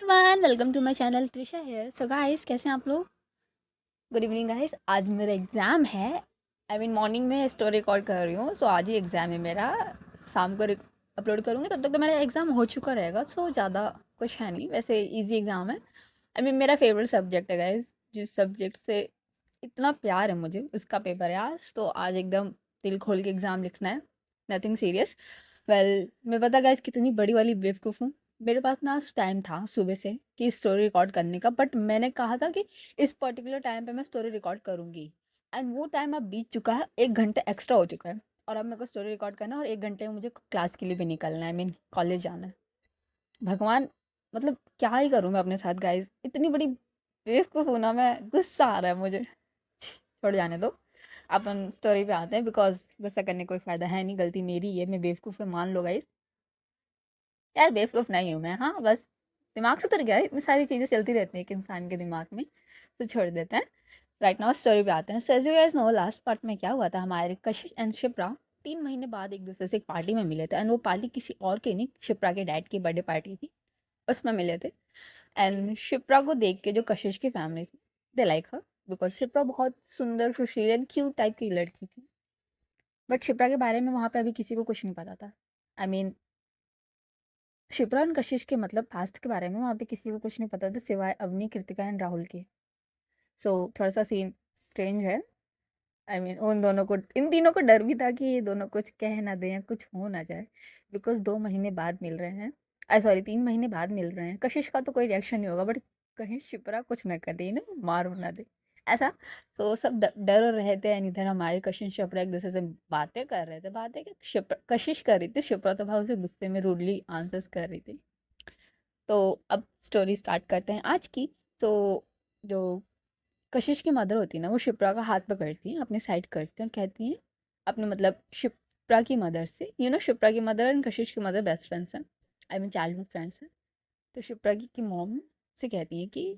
Everyone, welcome to my channel Trisha here. So guys, कैसे हैं आप लोग? Good evening guys. आज मेरा एग्ज़ाम है। मॉर्निंग में स्टोरी रिकॉर्ड कर रही हूँ। सो आज ही एग्ज़ाम है मेरा। शाम को अपलोड करूँगी, तब तक तो मेरा एग्ज़ाम हो चुका रहेगा। सो ज़्यादा कुछ है नहीं, वैसे इजी एग्ज़ाम है। मेरा फेवरेट सब्जेक्ट है गाइस। जिस सब्जेक्ट से इतना प्यार है मुझे, उसका पेपर है आज। तो आज एकदम दिल खोल के एग्ज़ाम लिखना है, नथिंग सीरियस। मैं पता गाइस कितनी बड़ी वाली बेवकूफ़ हूँ। मेरे पास ना आज टाइम था सुबह से कि स्टोरी रिकॉर्ड करने का, बट मैंने कहा था कि इस पर्टिकुलर टाइम पे मैं स्टोरी रिकॉर्ड करूँगी। एंड वो टाइम अब बीत चुका है, 1 घंटा एक्स्ट्रा हो चुका है और अब मेरे को स्टोरी रिकॉर्ड करना है और 1 घंटे में मुझे क्लास के लिए भी निकलना है, कॉलेज जाना है। भगवान, मतलब क्या ही करूँ मैं अपने साथ गाइस, इतनी बड़ी बेवकूफ़ हूँ ना मैं, गुस्सा आ रहा है मुझे। छोड़ जाने दो, अपन स्टोरी पे आते हैं। बिकॉज़ गुस्सा करने कोई फ़ायदा है नहीं, गलती मेरी है, मैं बेवकूफ़ है मान लो गाइस। यार बेवकूफ़ नहीं हूँ मैं, हाँ, बस दिमाग से उतर गया है, इतनी सारी चीज़ें चलती रहती हैं एक इंसान के दिमाग में, तो छोड़ देते हैं। राइट नाउ स्टोरी पे आते हैं। So as you guys know, last part में क्या हुआ था, हमारे कशिश एंड शिप्रा 3 महीने बाद एक-दूसरे से एक पार्टी में मिले थे। एंड वो पार्टी किसी और की नहीं, शिप्रा के डैड की बर्थडे पार्टी थी, उसमें मिले थे। एंड शिप्रा को देख के जो कशिश की फैमिली थी, they like her, because Shipra बहुत सुंदर, सुशील एंड क्यूट टाइप की लड़की थी। बट शिप्रा के बारे में वहाँ पे अभी किसी को कुछ नहीं पता था। आई मीन शिप्रा एंड कशिश के मतलब पास्ट के बारे में वहाँ पे किसी को कुछ नहीं पता था सिवाय अवनी, कृतिका एंड राहुल के। सो थोड़ा सा सीन स्ट्रेंज है। उन दोनों को, इन तीनों को डर भी था कि ये दोनों कुछ कह ना दें या कुछ हो ना जाए, बिकॉज 2 महीने बाद मिल रहे हैं। आई सॉरी, 3 महीने बाद मिल रहे हैं। कशिश का तो कोई रिएक्शन नहीं होगा, बट कहीं शिप्रा कुछ ना कर दे ना, मार ना दे ऐसा। तो सब डर रहे थे। एंड इधर हमारे कशिश शिप्रा एक दूसरे से बातें कर रहे थे। बातें क्या, शिप्रा कशिश कर रही थी, शिप्रा तो भाई उसे गुस्से में रूडली आंसर्स कर रही थी। तो अब स्टोरी स्टार्ट करते हैं आज की। तो जो कशिश की मदर होती है ना, वो शिप्रा का हाथ पकड़ती है, अपने साइड करती है और कहती है अपने मतलब शिप्रा की मदर से, शिप्रा की मदर एंड कशिश की मदर बेस्ट फ्रेंड्स हैं, चाइल्डहुड फ्रेंड्स हैं। तो शिप्रा की मॉम से कहती है कि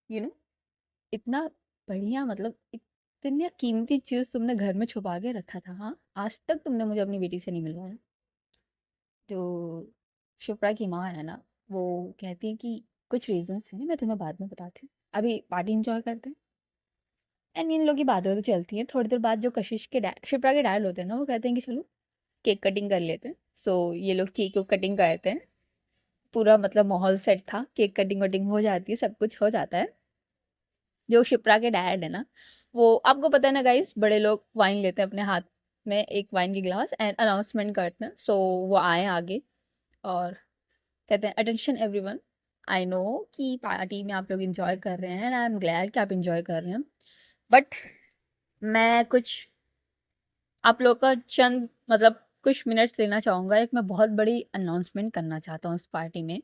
यू नो इतना बढ़िया, मतलब इतनी कीमती चीज़ तुमने घर में छुपा के रखा था, हाँ, आज तक तुमने मुझे अपनी बेटी से नहीं मिलवाया। जो शिप्रा की माँ है ना, वो कहती है कि कुछ रीजंस हैं, मैं तुम्हें बाद में बताती हूँ, अभी पार्टी एंजॉय करते हैं। एंड इन लोग की बातें तो चलती हैं। थोड़ी देर बाद जो कशिश के डैड, शिप्रा के डैड होते हैं ना, वो कहते हैं कि चलो केक कटिंग कर लेते हैं। सो ये लोग केक को कटिंग करते हैं। पूरा मतलब माहौल सेट था, केक कटिंग वटिंग हो जाती है, सब कुछ हो जाता है। जो शिप्रा के डैड है ना, वो आपको पता है ना गाइस, बड़े लोग वाइन लेते हैं अपने हाथ में, एक वाइन की ग्लास, एंड अनाउंसमेंट करते हैं। सो वो आए आगे और कहते हैं अटेंशन एवरीवन, आई नो कि पार्टी में आप लोग एंजॉय कर रहे हैं एंड आई एम ग्लैड कि आप एंजॉय कर रहे हैं, बट मैं कुछ आप लोग का चंद मतलब कुछ मिनट्स लेना चाहूँगा। एक मैं बहुत बड़ी अनाउंसमेंट करना चाहता हूँ इस पार्टी में।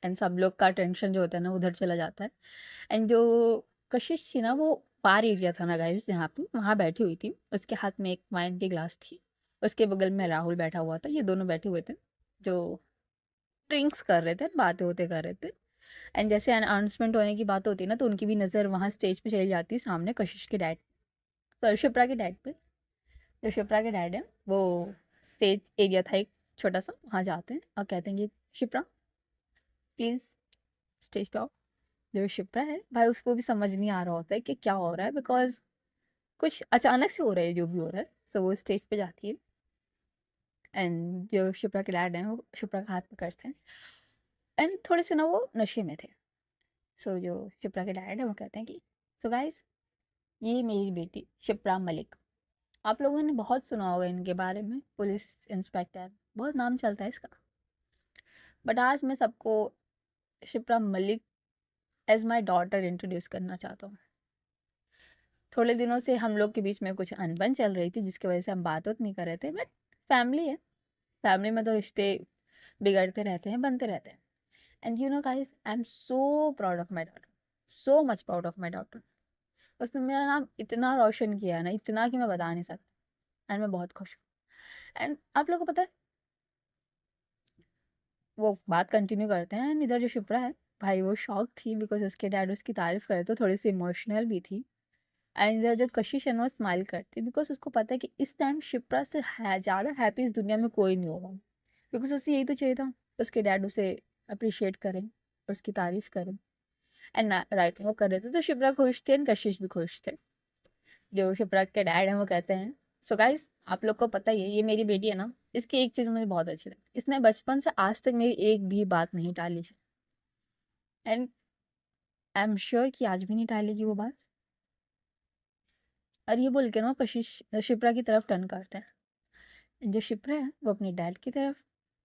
एंड सब लोग का टेंशन जो होता है ना, उधर चला जाता है। एंड जो कशिश थी ना, वो बार एरिया था ना गाइस, जहाँ पे वहाँ बैठी हुई थी, उसके हाथ में एक वाइन की ग्लास थी, उसके बगल में राहुल बैठा हुआ था, ये दोनों बैठे हुए थे, जो ड्रिंक्स कर रहे थे, बातें होते कर रहे थे। एंड जैसे अनाउंसमेंट होने की बात होती है ना, तो उनकी भी नज़र वहाँ स्टेज पे चली जाती है, सामने कशिश के डैड, सॉरी शिप्रा के डैड पे। जो शिप्रा के डैड है, वो स्टेज एरिया था एक छोटा सा, वहाँ जाते हैं और कहते हैं कि शिप्रा प्लीज़ स्टेज पे आओ। जो शिप्रा है भाई, उसको भी समझ नहीं आ रहा होता है कि क्या हो रहा है, बिकॉज कुछ अचानक से हो रहा है जो भी हो रहा है। सो वो स्टेज पे जाती है एंड जो शिप्रा के डैड हैं, वो शिप्रा का हाथ पकड़ते हैं। एंड थोड़े से ना वो नशे में थे। सो जो शिप्रा के डैड है, वो कहते हैं कि सो गाइस, ये मेरी बेटी शिप्रा मलिक, आप लोगों ने बहुत सुना होगा इनके बारे में, पुलिस इंस्पेक्टर, बहुत नाम चलता है इसका। बट आज मैं सबको Shipra Malik as my daughter introduce करना चाहता हूँ। थोड़े दिनों से हम लोग के बीच में कुछ अनबन चल रही थी, जिसकी वजह से हम बात नहीं कर रहे थे, बट फैमिली है, फैमिली में तो रिश्ते बिगड़ते रहते हैं, बनते रहते हैं। And you know guys, I am so proud of my daughter, so much proud of my daughter. उसने मेरा नाम इतना रोशन किया है ना, इतना कि मैं बता नहीं सकती। एंड मैं बहुत खुश हूँ। एंड आप लोगों को पता है, वो बात कंटिन्यू करते हैं। एंड इधर जो शिप्रा है भाई, वो शॉक थी बिकॉज उसके डैड उसकी तारीफ करे, तो थोड़ी सी इमोशनल भी थी। एंड इधर जो कशिश है ना, वो स्माइल करती है, बिकॉज उसको पता है कि इस टाइम शिप्रा से ज़्यादा हैप्पी इस दुनिया में कोई नहीं होगा। बिकॉज उसे यही तो चाहिए था, उसके डैड उसे अप्रिशिएट करें, उसकी तारीफ करें। एंड राइट, वो कर रहे थे तो शिप्रा खुश थे एंड कशिश भी खुश थे। जो शिप्रा के डैड हैं वो कहते हैं, सो गाइस आप लोग को पता ही है ये मेरी बेटी है ना, इसकी एक चीज़ मुझे बहुत अच्छी लगती, इसने बचपन से आज तक मेरी एक भी बात नहीं टाली है। एंड आई एम श्योर कि आज भी नहीं टालेगी वो बात। और ये बोल के ना कशिश शिप्रा की तरफ टर्न करते हैं। जो शिप्रा है वो अपने डैड की तरफ,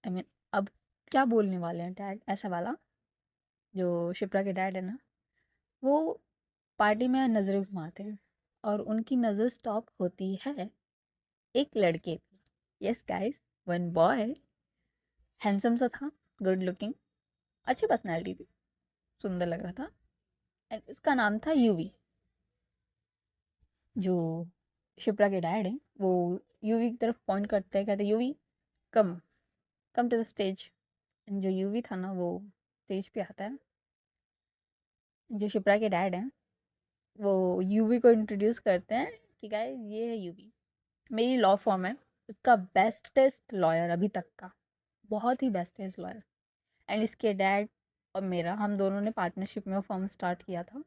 आई मीन अब क्या बोलने वाले हैं डैड ऐसा वाला। जो शिप्रा के डैड है ना, वो पार्टी में नज़रें घुमाते हैं और उनकी नज़र स्टॉप होती है एक लड़के पे। Yes guys, one boy, handsome सा था, गुड लुकिंग, अच्छी पर्सनैलिटी थी, सुंदर लग रहा था। एंड उसका नाम था यूवी। जो शिप्रा के डैड हैं वो यूवी की तरफ पॉइंट करते हैं, कहते हैं Yuvi come, come to the stage. जो यूवी था ना वो स्टेज पे आता है। जो शिप्रा के डैड हैं वो यूवी को इंट्रोड्यूस करते हैं कि गाइस ये है यूवी, मेरी लॉ फॉर्म है, उसका बेस्टेस्ट लॉयर अभी तक का, बहुत ही बेस्टेस्ट लॉयर। एंड इसके डैड और मेरा, हम दोनों ने पार्टनरशिप में वो फर्म स्टार्ट किया था।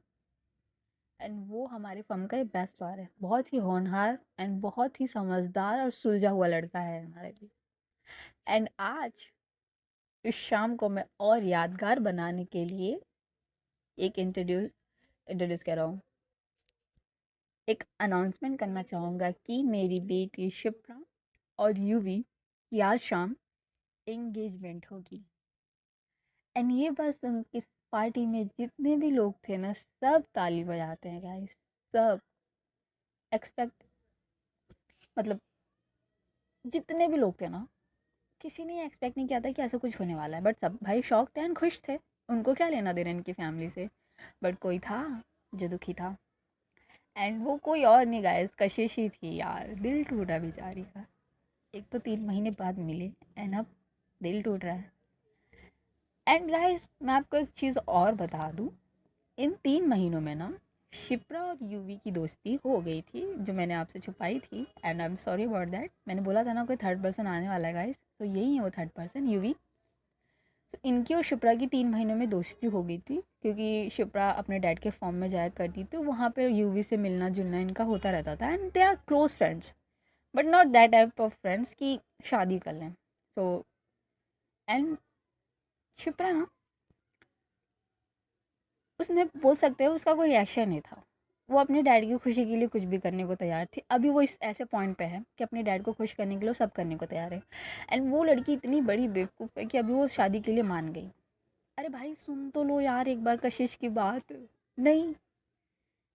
एंड वो हमारी फर्म का एक बेस्ट लॉयर है, बहुत ही होनहार एंड बहुत ही समझदार और सुलझा हुआ लड़का है हमारे लिए। एंड आज इस शाम को मैं और यादगार बनाने के लिए एक इंट्रोड्यूस इंट्रोड्यूस कर रहा हूँ, एक अनाउंसमेंट करना चाहूँगा कि मेरी बेटी शिप्रा और यूवी की आज शाम एंगेजमेंट होगी। एंड ये बस इस पार्टी में जितने भी लोग थे ना सब ताली बजाते हैं गाइस, सब एक्सपेक्ट, मतलब जितने भी लोग थे ना किसी ने एक्सपेक्ट नहीं किया था कि ऐसा कुछ होने वाला है, बट सब भाई शौक थे एंड खुश थे। उनको क्या लेना देना इनकी फैमिली से। बट कोई था जो दुखी था, एंड वो कोई और नहीं गाइस, कशिश ही थी यार। दिल टूटा बेचारी का, एक तो 3 महीने बाद मिले एंड अब दिल टूट रहा है। एंड गाइस मैं आपको एक चीज़ और बता दूँ, इन 3 महीनों में ना शिप्रा और यूवी की दोस्ती हो गई थी जो मैंने आपसे छुपाई थी। And I am sorry about that, मैंने बोला था ना कोई थर्ड पर्सन आने वाला है गाइस, तो यही है वो थर्ड पर्सन, यूवी। तो इनकी और शिप्रा की 3 महीनों में दोस्ती हो गई थी क्योंकि शिप्रा अपने डैड के फॉर्म में जाया करती थी, वहाँ पे यूवी से मिलना जुलना इनका होता रहता था। And they are close friends, but not that type of friends कि शादी कर लें। तो एंड शिप्रा ना, उसने बोल सकते हैं उसका कोई रिएक्शन नहीं था, वो अपने डैड की खुशी के लिए कुछ भी करने को तैयार थी। अभी वो इस ऐसे पॉइंट पे है कि अपने डैड को खुश करने के लिए सब करने को तैयार है। एंड वो लड़की इतनी बड़ी बेवकूफ़ है कि अभी वो शादी के लिए मान गई। अरे भाई सुन तो लो यार एक बार कशिश की बात। नहीं,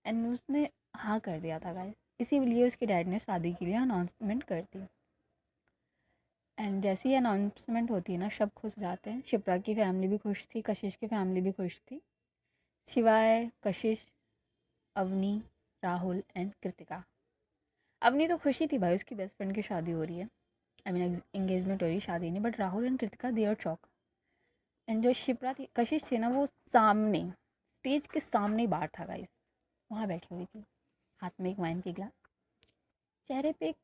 एंड उसने हाँ कर दिया था गाइस, इसीलिए उसके डैड ने शादी के लिए अनाउंसमेंट कर दी। एंड जैसे ही अनाउंसमेंट होती है ना सब खुश हो जाते हैं, शिप्रा की फैमिली भी खुश थी, कशिश की फैमिली भी खुश थी, सिवाय कशिश, अवनी, राहुल एंड कृतिका। अवनी तो खुशी थी भाई, उसकी बेस्ट फ्रेंड की शादी हो रही है, आई मीन एंगेजमेंट हो रही है, शादी नहीं। But Rahul and Kritika they are चौक। एंड जो शिप्रा थी, कशिश थी ना, वो सामने स्टेज के सामने ही बाहर था गाइस, वहाँ बैठी हुई थी, हाथ में एक वाइन की गिलास, चेहरे पे एक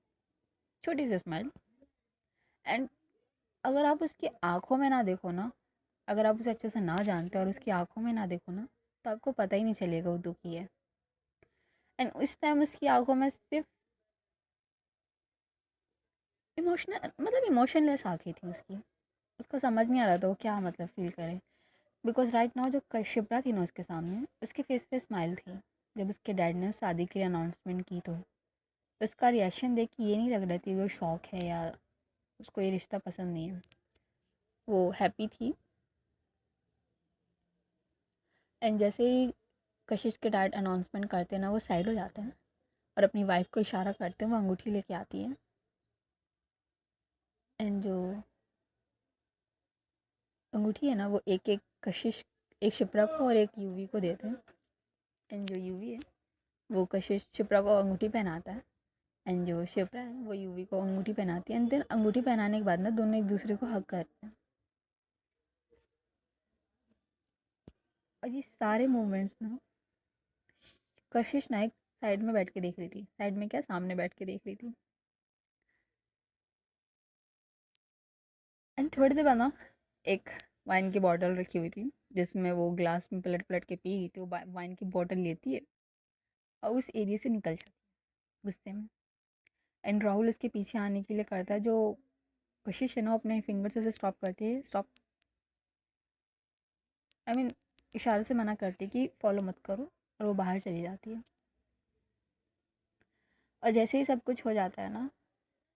छोटी सी स्माइल। एंड अगर आप उसकी आंखों में ना देखो ना, अगर आप उसे अच्छे से ना जानते और उसकी आंखों में ना देखो ना, तो आपको पता ही नहीं चलेगा वो दुखी है। एंड उस टाइम उसकी आंखों में सिर्फ इमोशनल, मतलब इमोशनलेस आँखें थी उसकी, उसको समझ नहीं आ रहा था वो क्या मतलब फ़ील करे। बिकॉज राइट नाउ जो शिप्रा थी ना उसके सामने, उसके फेस पे स्माइल थी। जब उसके डैड ने शादी के लिए अनाउंसमेंट की तो उसका रिएक्शन देख के ये नहीं लग रहा थी वो शौक है या उसको ये रिश्ता पसंद नहीं है, वो हैप्पी थी। एंड जैसे ही कशिश के डैड अनाउंसमेंट करते हैं ना, वो साइड हो जाते हैं और अपनी वाइफ को इशारा करते हैं, वो अंगूठी लेके आती है। एंड जो अंगूठी है ना वो एक एक कशिश, एक शिप्रा को और एक यूवी को देते हैं। एंड जो यूवी है वो कशिश शिप्रा को अंगूठी पहनाता है, एंड जो शिप्रा है वो यूवी को अंगूठी पहनाती है। एंड देन अंगूठी पहनाने के बाद ना दोनों एक दूसरे को हग करते हैं। और ये सारे मोमेंट्स ना कशिश ना एक साइड में बैठ के देख रही थी, साइड में क्या, सामने बैठ के देख रही थी। एंड थोड़ी देर बाद ना एक वाइन की बॉटल रखी हुई थी, जिसमें वो ग्लास में पलट पलट के पी रही थी, वो वाइन की बॉटल लेती है और उस एरिया से निकल जाती है गुस्से में। एंड राहुल उसके पीछे आने के लिए करता है, जो कशिश है ना अपने फिंगर से उसे स्टॉप करती है, स्टॉप आई मीन इशारों से मना करती है कि फॉलो मत करो, और वो बाहर चली जाती है। और जैसे ही सब कुछ हो जाता है ना,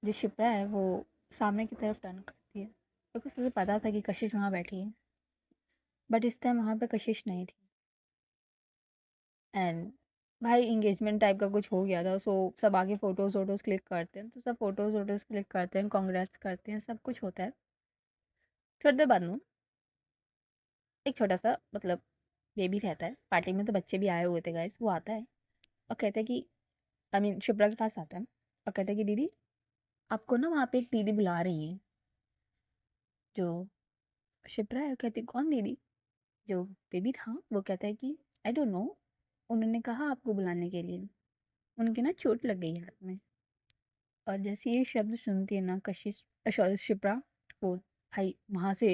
जो शिप्रा है वो सामने की तरफ टर्न करती है, क्योंकि उसे पता था कि कशिश वहाँ बैठी है, बट इस टाइम वहाँ पे कशिश नहीं थी। एंड भाई इंगेजमेंट टाइप का कुछ हो गया था, सो सब आगे फ़ोटोज़ वोटोज़ क्लिक करते हैं, तो सब फ़ोटोज़ वोटोज़ क्लिक करते हैं, कॉन्ग्रेट्स करते हैं, सब कुछ होता है। थोड़ी देर बाद में एक छोटा सा मतलब बेबी रहता है पार्टी में, तो बच्चे भी आए हुए थे गाइस, वो आता है और कहता है कि आई मीन शिप्रा के पास आता है और कहता है कि दीदी आपको ना वहाँ पे एक दीदी बुला रही है। जो शिप्रा है कहती कौन दीदी? जो बेबी था वो कहता है कि आई डोंट नो, उन्होंने कहा आपको बुलाने के लिए, उनकी ना चोट लग गई हाथ में। और जैसे ये शब्द सुनती है ना कशिश सॉरी शिप्रा, वो भाई वहाँ से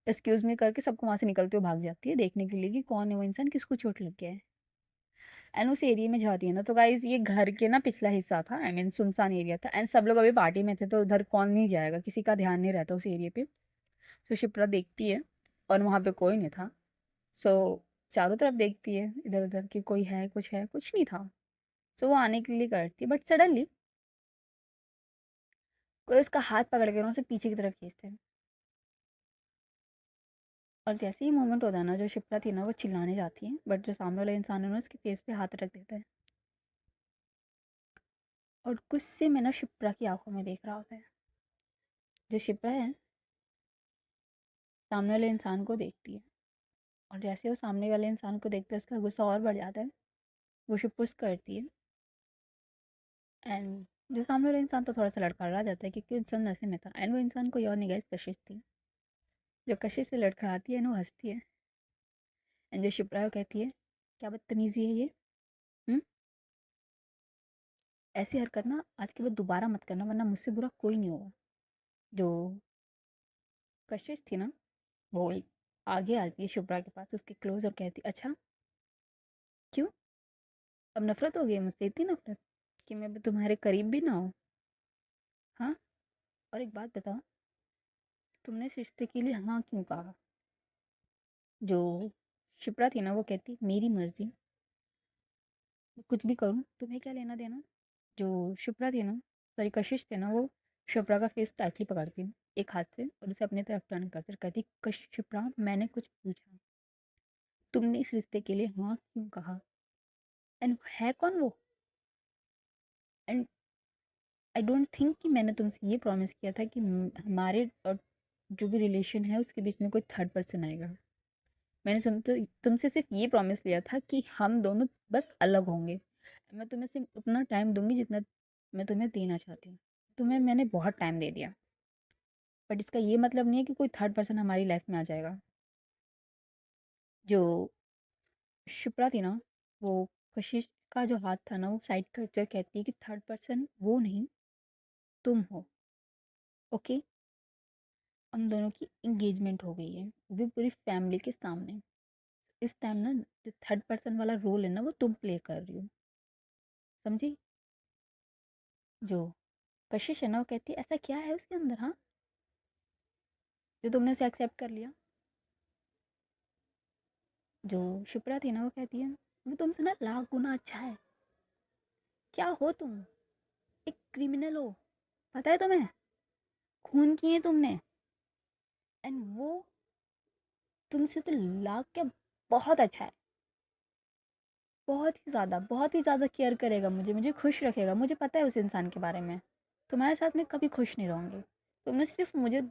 एक्सक्यूज़ मी करके सबको वहाँ से निकलते हुए भाग जाती है देखने के लिए कि कौन है वो इंसान, किसको चोट लग गया है। एंड उस एरिया में जाती है ना, तो गाइज ये घर के ना पिछला हिस्सा था, आई मीन सुनसान एरिया था, एंड सब लोग अभी पार्टी में थे, तो उधर कौन नहीं जाएगा, किसी का ध्यान नहीं रहता उस एरिया पे। तो शिप्रा देखती है और वहाँ पे कोई नहीं था। सो चारों तरफ देखती है इधर उधर कि कोई है, कुछ नहीं था। सो वो आने के लिए करती है, बट सडनली कोई उसका हाथ पकड़ के ना उसे पीछे की तरफ खींचते हैं। और जैसे ही मोमेंट होता है ना, जो शिप्रा थी ना वो चिल्लाने जाती है, बट जो सामने वाला इंसान है ना उसके फेस पे हाथ रख देता है, और गुस्से में ना शिप्रा की आंखों में देख रहा होता है। जो शिप्रा है सामने वाले इंसान को देखती है, और जैसे वो सामने वाले इंसान को देखते है उसका गुस्सा और बढ़ जाता है। वो उसे पुश करती है, एंड जो सामने वाला इंसान तो थोड़ा सा लड़खड़ा जाता है, क्योंकि इंसान नशे में था, एंड वो इंसान कोई और नहीं गाइस कशिश थी। जो कशिश से लड़खड़ाती है ना वो हंसती है, एंड जो शिप्रा को कहती है क्या बदतमीजी है ये, हुँ? ऐसी हरकत ना आज के बाद दोबारा मत करना, वरना मुझसे बुरा कोई नहीं होगा। जो कशिश थी ना वो आगे आती है शिप्रा के पास उसके क्लोज और कहती अच्छा क्यों, अब नफरत हो गई है मुझसे, इतनी नफरत कि मैं अब तुम्हारे करीब भी ना हूँ? हाँ, और एक बात बताओ, तुमने इस रिश्ते के लिए हाँ क्यों कहा? जो शिप्रा थी ना वो कहती मेरी मर्जी, मैं कुछ भी करूँ, तुम्हें क्या लेना देना। जो शिप्रा थी ना, सॉरी कशिश थे ना, वो शिप्रा का फेस टाइटली पकड़ती एक हाथ से और उसे अपनी तरफ टर्न करती कहती कश शिप्रा मैंने कुछ पूछा, तुमने इस रिश्ते के लिए हाँ क्यों कहा? एंड है कौन वो? एंड आई डोंट थिंक कि मैंने तुमसे ये प्रॉमिस किया था कि हमारे और जो भी रिलेशन है उसके बीच में कोई थर्ड पर्सन आएगा। मैंने तुमसे सिर्फ ये प्रॉमिस लिया था कि हम दोनों बस अलग होंगे। मैं तुम्हें सिर्फ उतना टाइम दूंगी जितना मैं तुम्हें देना चाहती हूँ। तुम्हें मैंने बहुत टाइम दे दिया, बट इसका ये मतलब नहीं है कि कोई थर्ड पर्सन हमारी लाइफ में आ जाएगा। जो शिप्रा थी ना वो कशिश का जो हाथ था ना वो साइड कर कहती है कि थर्ड पर्सन वो नहीं, तुम हो। ओके, हम दोनों की इंगेजमेंट हो गई है, वो भी पूरी फैमिली के सामने। इस टाइम ना जो थर्ड पर्सन वाला रोल है ना वो तुम प्ले कर रही हो, समझी? जो कशिश है ना वो कहती है ऐसा क्या है उसके अंदर, हाँ, जो तुमने उसे एक्सेप्ट कर लिया। जो शिप्रा थी ना वो कहती है वो तुमसे ना लाख गुना अच्छा है। क्या हो तुम? एक क्रिमिनल हो, पता है तुम्हें, खून किए तुमने, एंड वो तुमसे तो लाख क्या, बहुत अच्छा है, बहुत ही ज़्यादा केयर करेगा मुझे, मुझे खुश रखेगा, मुझे पता है उस इंसान के बारे में। तुम्हारे साथ मैं कभी खुश नहीं रहूँगी, तुमने सिर्फ मुझे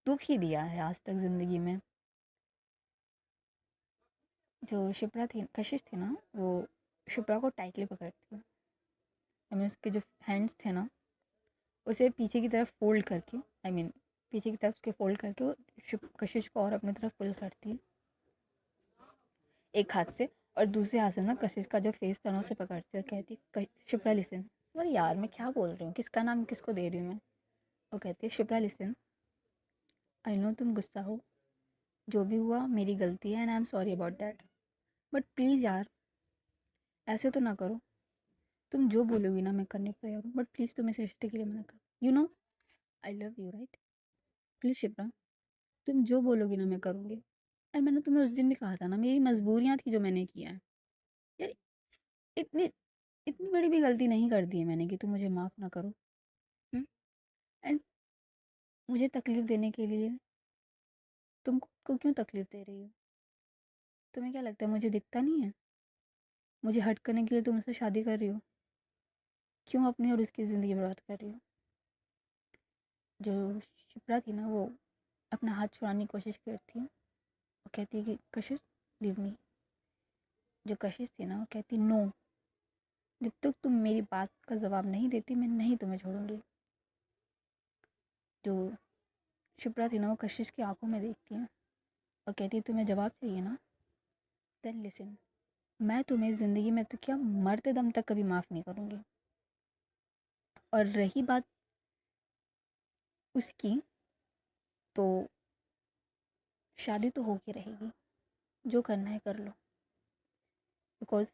दुख ही दिया है आज तक ज़िंदगी में। जो शिप्रा थी कशिश थी ना वो शिप्रा को टाइटली पकड़ती है, आई मीन उसके जो हैंड्स थे ना उसे पीछे की तरफ फोल्ड करके, आई मीन पीछे की तरफ उसके फोल्ड करके वो कशिश को और अपनी तरफ पुल करती है एक हाथ से, और दूसरे हाथ से ना कशिश का जो फेस था ना उसे पकड़ती है और कहती है शिप्रा लिसन। अरे यार मैं क्या बोल रही हूँ, किसका नाम किसको दे रही हूँ मैं। वो कहती है शिप्रा लिसन, आई नो तुम गुस्सा हो, जो भी हुआ मेरी गलती है and I am sorry about that, but please यार ऐसे तो ना करो। तुम जो बोलोगी ना मैं करने को तैयार हूँ, बट प्लीज़ तुम इस रिश्ते के लिए मना करो। You know I love you right. Please Shipra, तुम जो बोलोगी ना मैं करूँगी। और मैंने तुम्हें उस दिन भी कहा था ना, मेरी मजबूरियाँ थी जो मैंने किया है यार। इतनी इतनी बड़ी भी गलती नहीं कर दी है मैंने कि तुम मुझे माफ़ ना करो। एंड मुझे तकलीफ़ देने के लिए तुम खुद को क्यों तकलीफ़ दे रही हो? तुम्हें क्या लगता है मुझे दिखता नहीं है? मुझे हर्ट करने के लिए तुम मुझसे शादी कर रही हो? क्यों अपनी और उसकी ज़िंदगी बर्बाद कर रही हो? जो शिप्रा थी ना, वो अपना हाथ छुड़ाने की कोशिश करती है। वो कहती है कि कशिश लीव मी। जो कशिश थी ना वो कहती नो, जब तक तुम मेरी बात का जवाब नहीं देती मैं नहीं तुम्हें छोड़ूंगी। जो शिप्रा थी ना वो कशिश की आंखों में देखती है और कहती है तुम्हें जवाब चाहिए ना, देन लिसन, मैं तुम्हें ज़िंदगी में तो क्या मरते दम तक कभी माफ़ नहीं करूँगी। और रही बात उसकी, तो शादी तो होके रहेगी, जो करना है कर लो। बिकॉज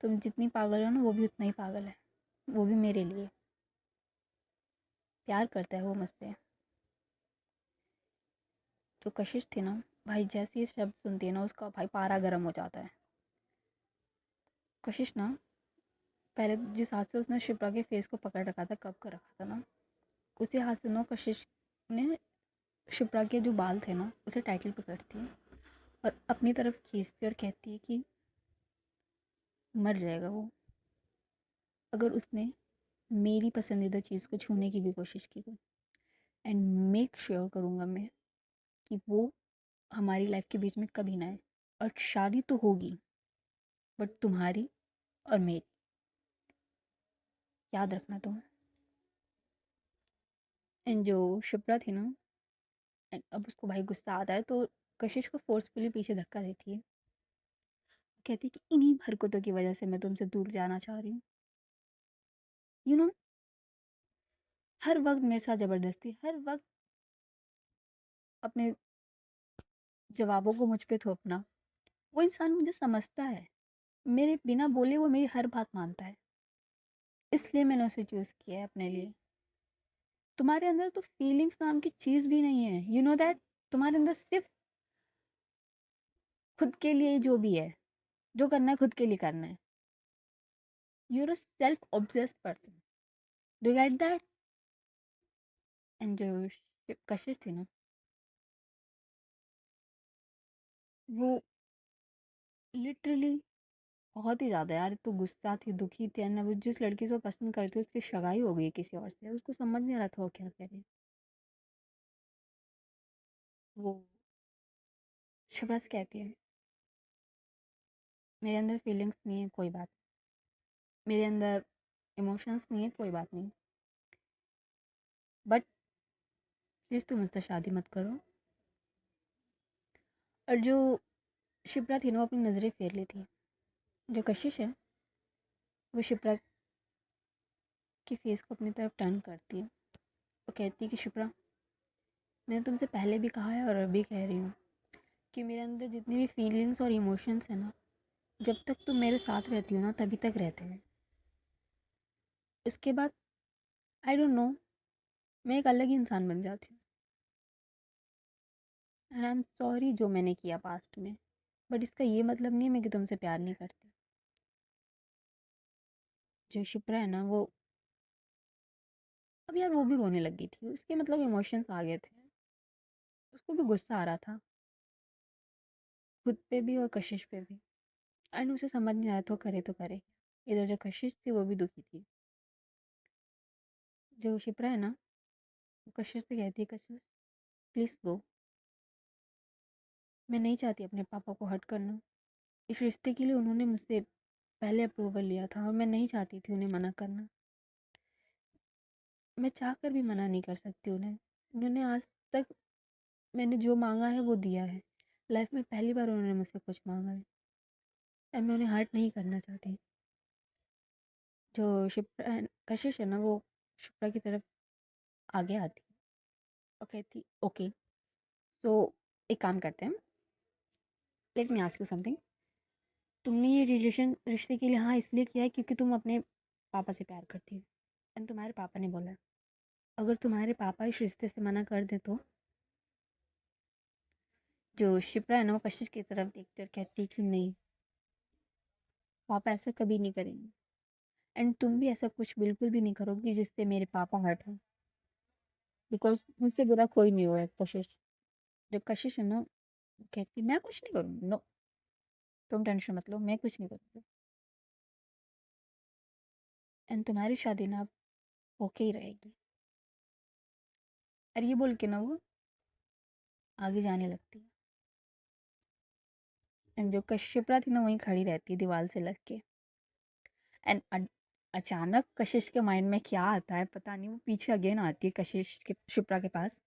तुम जितनी पागल हो ना वो भी उतना ही पागल है, वो भी मेरे लिए प्यार करता है वो मुझसे। जो कशिश थी ना भाई, जैसे ये शब्द सुनती है ना उसका भाई पारा गर्म हो जाता है। कशिश ना पहले जिस हाथ से उसने शिप्रा के फेस को पकड़ रखा था, कब कर रखा था ना, उसी हाथ से ना कशिश ने शिप्रा के जो बाल थे ना उसे टाइटली पकड़ती है और अपनी तरफ खींचती है और कहती है कि मर जाएगा वो अगर उसने मेरी पसंदीदा चीज़ को छूने की भी कोशिश की तो। एंड मेक श्योर करूँगा मैं कि वो हमारी लाइफ के बीच में कभी ना आए। और शादी तो होगी, बट तुम्हारी और मेरी, याद रखना तुम। एंड जो शिप्रा थी ना, एंड अब उसको भाई गुस्सा आता है तो कशिश को फोर्सफुली पीछे धक्का देती है। कहती है कि इन्हीं हरकतों की वजह से मैं तुमसे दूर जाना चाह रही हूँ। यू नो, हर वक्त मेरे साथ ज़बरदस्ती, हर वक्त अपने जवाबों को मुझ पे थोपना। वो इंसान मुझे समझता है, मेरे बिना बोले वो मेरी हर बात मानता है, इसलिए मैंने उसे चूज़ किया है अपने लिए। तुम्हारे अंदर तो फीलिंग्स नाम की चीज़ भी नहीं है, यू नो दैट। तुम्हारे अंदर सिर्फ खुद के लिए जो भी है, जो करना है खुद के लिए करना है। You are a self obsessed person, do you get that? And जो कशिश थी ना, वो लिटरली बहुत ही ज़्यादा यार, तो गुस्सा थी, दुखी थी, एंड वो जिस लड़की से वो पसंद करती उसकी सगाई हो गई किसी और से, उसको समझ नहीं आ रहा था वो क्या करे। वो शबनम कहती है मेरे अंदर फीलिंग्स नहीं है कोई बात, मेरे अंदर इमोशंस नहीं है कोई बात नहीं, बट प्लीज़ तुम मुझसे शादी मत करो। और जो शिप्रा थी ना वो अपनी नज़रें फेर ली थी। जो कशिश है वो शिप्रा के फेस को अपनी तरफ टर्न करती है। वो कहती है कि शिप्रा, मैंने तुमसे पहले भी कहा है और अभी कह रही हूँ कि मेरे अंदर जितनी भी फीलिंग्स और इमोशंस है ना, जब तक तुम मेरे साथ रहती हो ना तभी तक रहते हैं। उसके बाद आई डोंट नो, मैं एक अलग ही इंसान बन जाती हूँ। एंड आई एम सॉरी जो मैंने किया पास्ट में, बट इसका ये मतलब नहीं है मैं कि तुमसे प्यार नहीं करती। जो शिप्रा है ना वो, अब यार वो भी रोने लगी थी, उसके मतलब इमोशंस आ गए थे, उसको भी गुस्सा आ रहा था, खुद पे भी और कशिश पे भी। एंड उसे समझ नहीं आया तो करे तो करे। इधर जो कशिश थी वो भी दुखी थी। जो शिप्रा है ना वो कशिश से कहती है, कशिश प्लीज़ गो, मैं नहीं चाहती अपने पापा को हर्ट करना। इस रिश्ते के लिए उन्होंने मुझसे पहले अप्रूवल लिया था और मैं नहीं चाहती थी उन्हें मना करना। मैं चाह कर भी मना नहीं कर सकती उन्हें। उन्होंने आज तक मैंने जो मांगा है वो दिया है। लाइफ में पहली बार उन्होंने मुझसे कुछ मांगा है और मैं उन्हें हर्ट नहीं करना चाहती। जो शिप्रा कशिश है ना वो शिप्रा की तरफ आगे आती और कहती ओके, तो एक काम करते हैं, let me ask you something. तुमने ये रिश्ते के लिए हाँ इसलिए किया है क्योंकि तुम अपने पापा से प्यार करती हो, एंड तुम्हारे पापा ने बोला है। अगर तुम्हारे पापा इस रिश्ते से मना कर दे तो जो शिप्रा है ना वो कशिश की तरफ देखती और कहती है कि नहीं, पापा ऐसा कभी नहीं करेंगे, एंड तुम भी ऐसा कुछ बिल्कुल भी नहीं करोगी जिससे मेरे पापा हर्ट हो, बिकॉज मुझसे बुरा कोई नहीं हुआ है। कशिश, जो कशिश है ना वो कहती मैं कुछ नहीं करूँगी, नो, तुम टेंशन मत लो, मैं कुछ नहीं करूँगी, एंड तुम्हारी शादी ना अब होके ही रहेगी। और ये बोल के ना वो आगे जाने लगती है, एंड जो कशिप्रा थी ना वहीं खड़ी रहती है दीवार से लग के। एंड अचानक कशिश के माइंड में क्या आता है पता नहीं, वो पीछे अगेन आती है कशिश के शिप्रा के पास,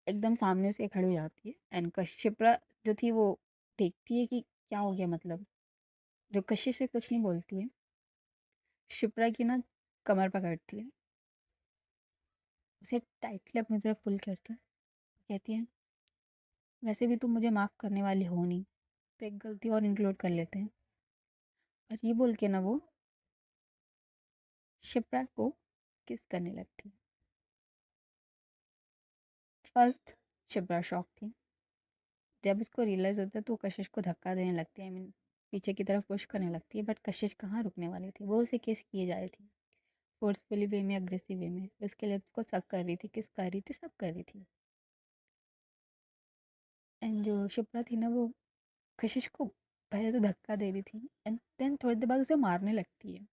एकदम सामने उसके खड़ी हो जाती है। एंड कशिप्रा जो थी वो देखती है कि क्या हो गया, मतलब जो कशिश से कुछ नहीं बोलती है, शिप्रा की ना कमर पकड़ती है, उसे टाइटली अपनी तरफ पुल करती है, कहती है वैसे भी तुम मुझे माफ़ करने वाली हो नहीं, तो एक गलती और इंक्लूड कर लेते हैं। और ये बोल के ना वो शिप्रा को किस करने लगती है। फर्स्ट शिप्रा शॉक थी, जब उसको रियलाइज़ होता है तो वो कशिश को धक्का देने लगती है, आई मीन पीछे की तरफ पुश करने लगती है, बट कशिश कहाँ रुकने वाली थी, वो उसे किस किए जा रही थी, फोर्सफुली वे में, अग्रेसिव वे में, उसके लिप्स को सक कर रही थी, किस कर रही थी, सब कर रही थी। एंड जो शिप्रा थी ना वो कशिश को पहले तो धक्का दे रही थी, एंड देन थोड़ी देर बाद उसे मारने लगती है।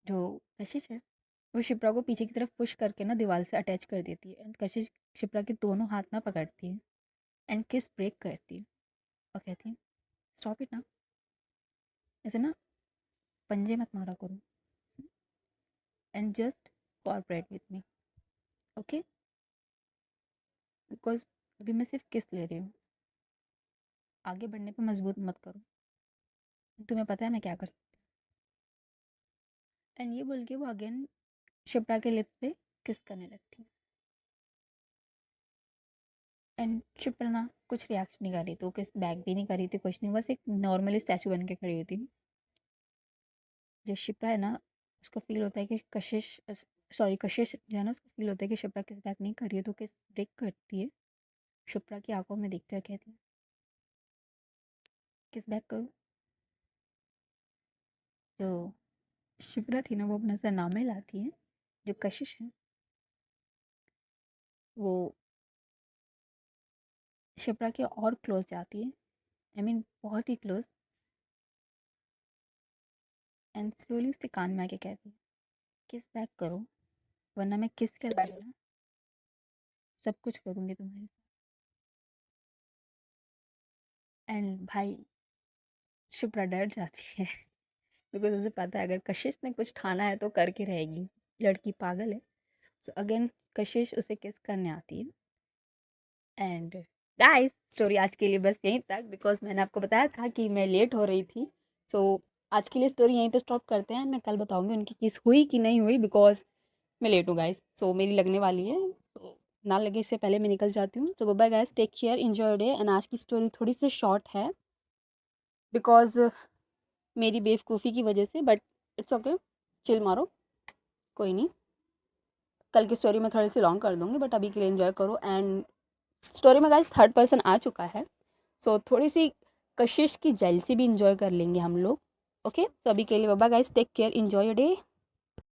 जो कशिश है वो शिप्रा को पीछे की तरफ पुश करके ना दीवार से अटैच कर देती है, एंड कशिश शिप्रा के दोनों हाथ ना पकड़ती है एंड किस ब्रेक करती है और कहती है स्टॉप इट ना, ऐसे ना पंजे मत मारा करो, and just cooperate with me, okay, because अभी मैं सिर्फ किस ले रही हूँ, आगे बढ़ने पे मजबूत मत करो, तुम्हें पता है मैं क्या कर सकती हूँ। एंड ये बोल के वो अगेन शिप्रा के लिप्स पे किस करने लगती है, एंड शिप्रा ना कुछ रिएक्शन नहीं कर रही थी, वो किस बैक भी नहीं कर रही थी, कुछ नहीं, बस एक नॉर्मली स्टैचू बन के खड़ी हुई थी। जो शिप्रा है ना उसको फील होता है कि कशिश, सॉरी कशिश जो है ना उसको फील होता है कि शिप्रा किस बैक नहीं कर रही है, तो किस ब्रेक करती है, शिप्रा की आंखों में देखते हुए कहती है किस बैक करूँ। जो शिप्रा थी ना वो अपना सरनामे लाती है, जो कशिश है वो शिप्रा के और क्लोज जाती है, आई मीन बहुत ही क्लोज, एंड स्लोली उसके कान में आके कहती है किस बैक करो, वरना मैं किस के अलावा ना सब कुछ करूँगी तुम्हारे साथ। एंड भाई शिप्रा डर जाती है बिकॉज उसे पता है अगर कशिश ने कुछ ठाना है तो करके रहेगी, लड़की पागल है। सो अगेन कशिश उसे किस करने आती है। एंड गाइस स्टोरी आज के लिए बस यहीं तक, बिकॉज मैंने आपको बताया था कि मैं लेट हो रही थी। सो आज के लिए स्टोरी यहीं पे स्टॉप करते हैं, मैं कल बताऊंगी उनकी किस हुई कि नहीं हुई, बिकॉज मैं लेट हूँ गाइस, सो मेरी लगने वाली है, तो ना लगे इससे पहले मैं निकल जाती हूँ। So bye guys, take care, enjoy day. And आज की स्टोरी थोड़ी सी शॉर्ट है बिकॉज मेरी बेवकूफ़ी की वजह से, बट इट्स ओके, चिल मारो, कोई नहीं, कल की स्टोरी मैं थोड़ी सी लॉन्ग कर दूँगी, बट अभी के लिए एंजॉय करो। एंड स्टोरी में गाइस थर्ड पर्सन आ चुका है, सो थोड़ी सी कशिश की जेलसी भी इंजॉय कर लेंगे हम लोग। ओके, तो अभी के लिए bye guys, take care, enjoy your day.